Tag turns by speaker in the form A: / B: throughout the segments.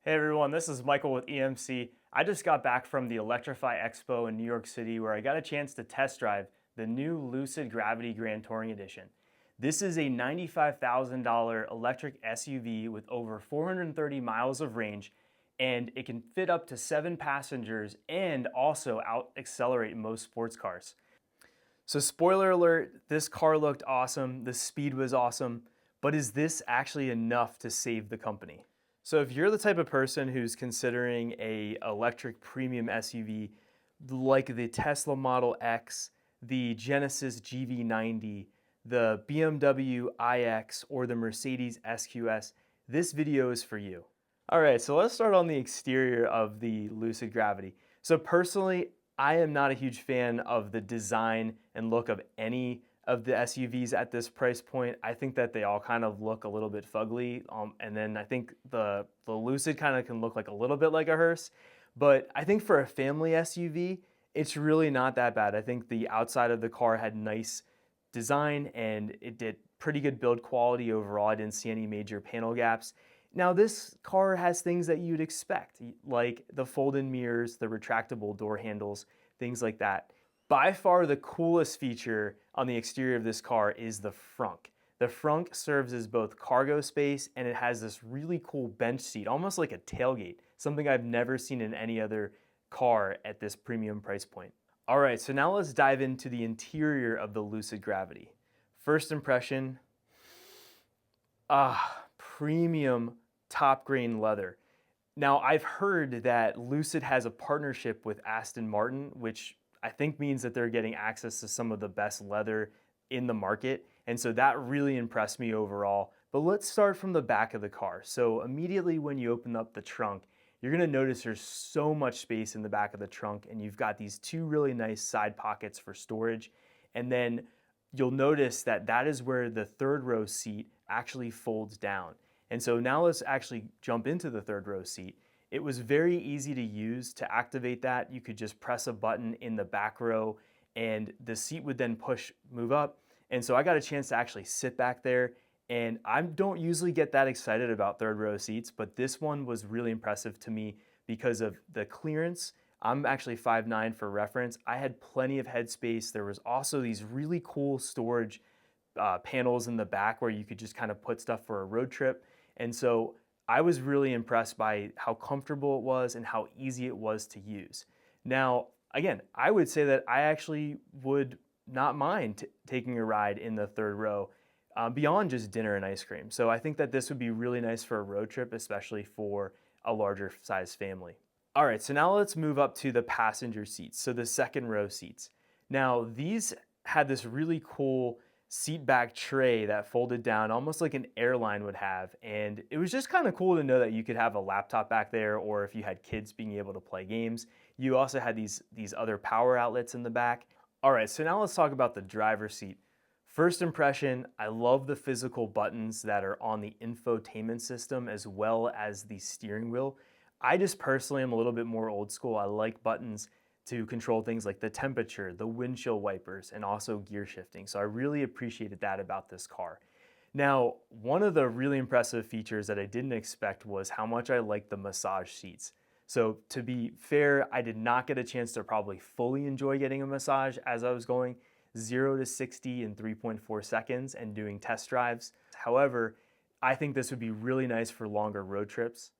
A: Hey everyone, this is Michael with EMC. I just got back from the Electrified Expo in New York City where I got a chance to test drive the new Lucid Gravity Grand Touring Edition. This is a $95,000 electric SUV with over 430 miles of range, and it can fit up to 7 passengers and also out-accelerate most sports cars. So spoiler alert, this car looked awesome, the speed was awesome, but is this actually enough to save the company? So if you're the type of person who's considering a electric premium SUV like the Tesla Model X, the Genesis GV90, the BMW iX, or the Mercedes SQS, this video is for you. All right, so let's start on the exterior of the Lucid Gravity. So personally, I am not a huge fan of the design and look of any of the SUVs at this price point. I think that they all kind of look a little bit fugly. And then I think the Lucid kind of can look like a little bit like a hearse. But I think for a family SUV, it's really not that bad. I think the outside of the car had nice design and it did pretty good build quality overall. I didn't see any major panel gaps. Now this car has things that you'd expect, like the fold-in mirrors, the retractable door handles, things like that. By far the coolest feature on the exterior of this car is the frunk. The frunk serves as both cargo space and it has this really cool bench seat, almost like a tailgate, something I've never seen in any other car at this premium price point. All right, so now let's dive into the interior of the Lucid Gravity. First impression, premium top grain leather. Now I've heard that Lucid has a partnership with Aston Martin, which I think means that they're getting access to some of the best leather in the market. And so that really impressed me overall. But let's start from the back of the car. So immediately when you open up the trunk, you're gonna notice there's so much space in the back of the trunk, and you've got these two really nice side pockets for storage. And then you'll notice that that is where the third row seat actually folds down. And so now let's actually jump into the third row seat. It was very easy to use. To activate that, you could just press a button in the back row and the seat would then move up. And so I got a chance to actually sit back there, and I don't usually get that excited about third row seats, but this one was really impressive to me because of the clearance. I'm actually 5'9" for reference. I had plenty of headspace. There was also these really cool storage panels in the back where you could just kind of put stuff for a road trip. And so I was really impressed by how comfortable it was and how easy it was to use. Now, again, I would say that I actually would not mind taking a ride in the third row beyond just dinner and ice cream. So I think that this would be really nice for a road trip, especially for a larger size family. All right, so now let's move up to the passenger seats, so the second row seats. Now, these had this really cool seat back tray that folded down almost like an airline would have, and it was just kind of cool to know that you could have a laptop back there, or if you had kids, being able to play games. You also had these other power outlets in the back. All right, so now let's talk about the driver's seat. First impression, I love the physical buttons that are on the infotainment system as well as the steering wheel. I just personally am a little bit more old school. I like buttons to control things like the temperature, the windshield wipers, and also gear shifting. So I really appreciated that about this car. Now, one of the really impressive features that I didn't expect was how much I like the massage seats. So to be fair, I did not get a chance to probably fully enjoy getting a massage as I was going 0 to 60 in 3.4 seconds and doing test drives. However, I think this would be really nice for longer road trips.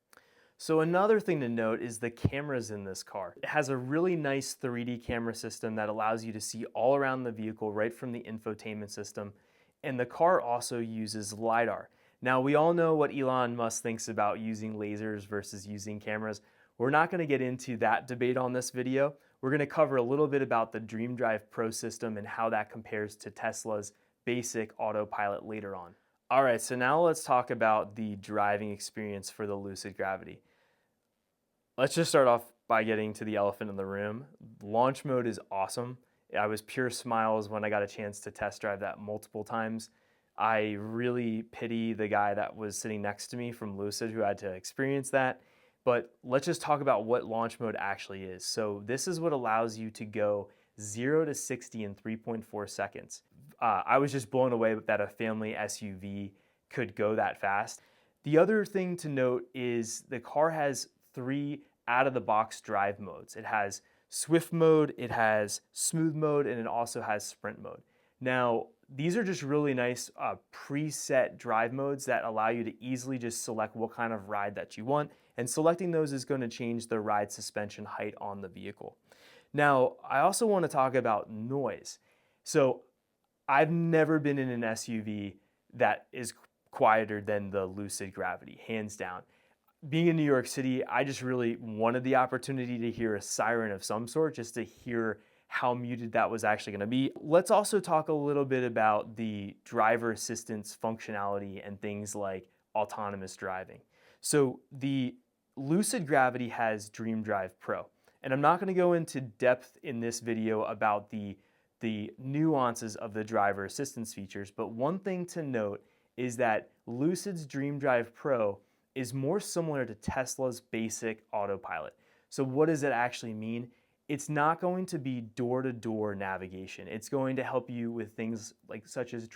A: So another thing to note is the cameras in this car. It has a really nice 3D camera system that allows you to see all around the vehicle right from the infotainment system. And the car also uses LiDAR. Now we all know what Elon Musk thinks about using lasers versus using cameras. We're not going to get into that debate on this video. We're going to cover a little bit about the DreamDrive Pro system and how that compares to Tesla's basic autopilot later on. All right, so now let's talk about the driving experience for the Lucid Gravity. Let's just start off by getting to the elephant in the room. Launch mode is awesome. I was pure smiles when I got a chance to test drive that multiple times. I really pity the guy that was sitting next to me from Lucid who had to experience that. But let's just talk about what launch mode actually is. So this is what allows you to go 0 to 60 in 3.4 seconds. I was just blown away that a family SUV could go that fast. The other thing to note is the car has 3 out-of-the-box drive modes. It has Swift mode, it has smooth mode, and it also has sprint mode. Now, these are just really nice preset drive modes that allow you to easily just select what kind of ride that you want, and selecting those is going to change the ride suspension height on the vehicle. Now, I also want to talk about noise. So, I've never been in an SUV that is quieter than the Lucid Gravity, hands down. Being in New York City, I just really wanted the opportunity to hear a siren of some sort, just to hear how muted that was actually going to be. Let's also talk a little bit about the driver assistance functionality and things like autonomous driving. So the Lucid Gravity has Dream Drive Pro, and I'm not going to go into depth in this video about the nuances of the driver assistance features, but one thing to note is that Lucid's Dream Drive Pro is more similar to Tesla's basic autopilot. So what does it actually mean? It's not going to be door-to-door navigation. It's going to help you with things like such as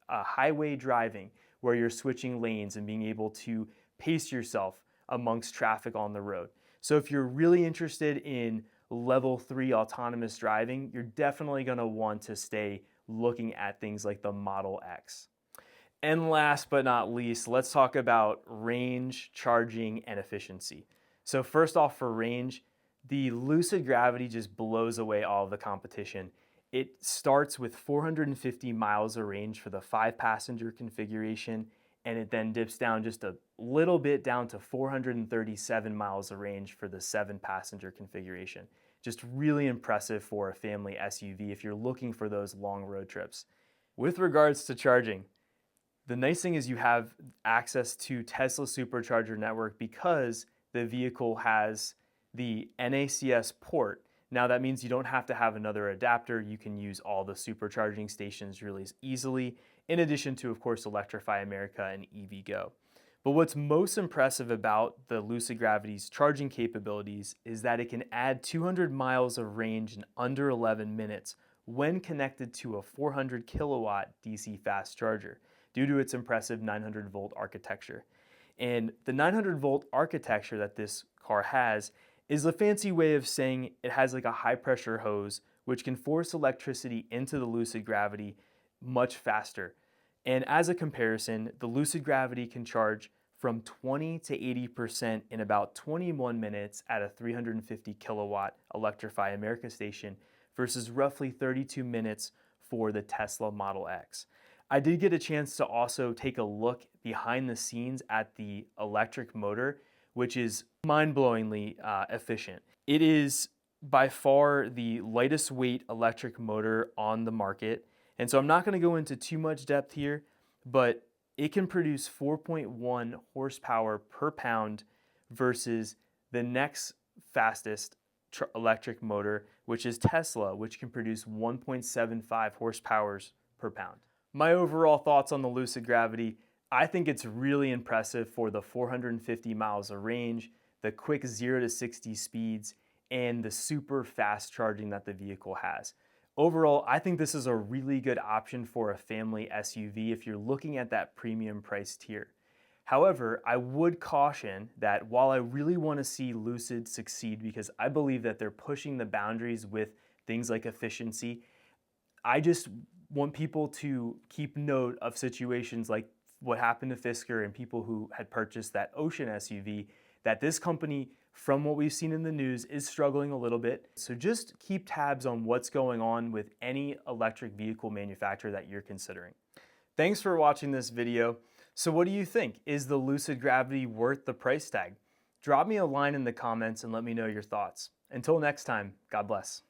A: highway driving, where you're switching lanes and being able to pace yourself amongst traffic on the road. So if you're really interested in level 3 autonomous driving, you're definitely going to want to stay looking at things like the Model X. And last but not least, let's talk about range, charging, and efficiency. So first off, for range, the Lucid Gravity just blows away all of the competition. It starts with 450 miles of range for the 5-passenger configuration, and it then dips down just a little bit down to 437 miles of range for the 7-passenger configuration. Just really impressive for a family SUV if you're looking for those long road trips. With regards to charging, the nice thing is you have access to Tesla Supercharger network because the vehicle has the NACS port. Now that means you don't have to have another adapter. You can use all the supercharging stations really easily, in addition to, of course, Electrify America and EVgo. But what's most impressive about the Lucid Gravity's charging capabilities is that it can add 200 miles of range in under 11 minutes when connected to a 400 kilowatt DC fast charger, due to its impressive 900 volt architecture. And the 900 volt architecture that this car has is a fancy way of saying it has like a high pressure hose which can force electricity into the Lucid Gravity much faster. And as a comparison, the Lucid Gravity can charge from 20 to 80% in about 21 minutes at a 350 kilowatt Electrify America station versus roughly 32 minutes for the Tesla Model X. I did get a chance to also take a look behind the scenes at the electric motor, which is mind-blowingly efficient. It is by far the lightest weight electric motor on the market. And so I'm not going to go into too much depth here, but it can produce 4.1 horsepower per pound versus the next fastest electric motor, which is Tesla, which can produce 1.75 horsepower per pound. My overall thoughts on the Lucid Gravity: I think it's really impressive for the 450 miles of range, the quick 0 to 60 speeds, and the super fast charging that the vehicle has. Overall, I think this is a really good option for a family SUV if you're looking at that premium price tier. However, I would caution that while I really want to see Lucid succeed because I believe that they're pushing the boundaries with things like efficiency, I just want people to keep note of situations like what happened to Fisker and people who had purchased that Ocean SUV, that this company, from what we've seen in the news, is struggling a little bit. So just keep tabs on what's going on with any electric vehicle manufacturer that you're considering. Thanks for watching this video. So what do you think? Is the Lucid Gravity worth the price tag? Drop me a line in the comments and let me know your thoughts. Until next time, God bless.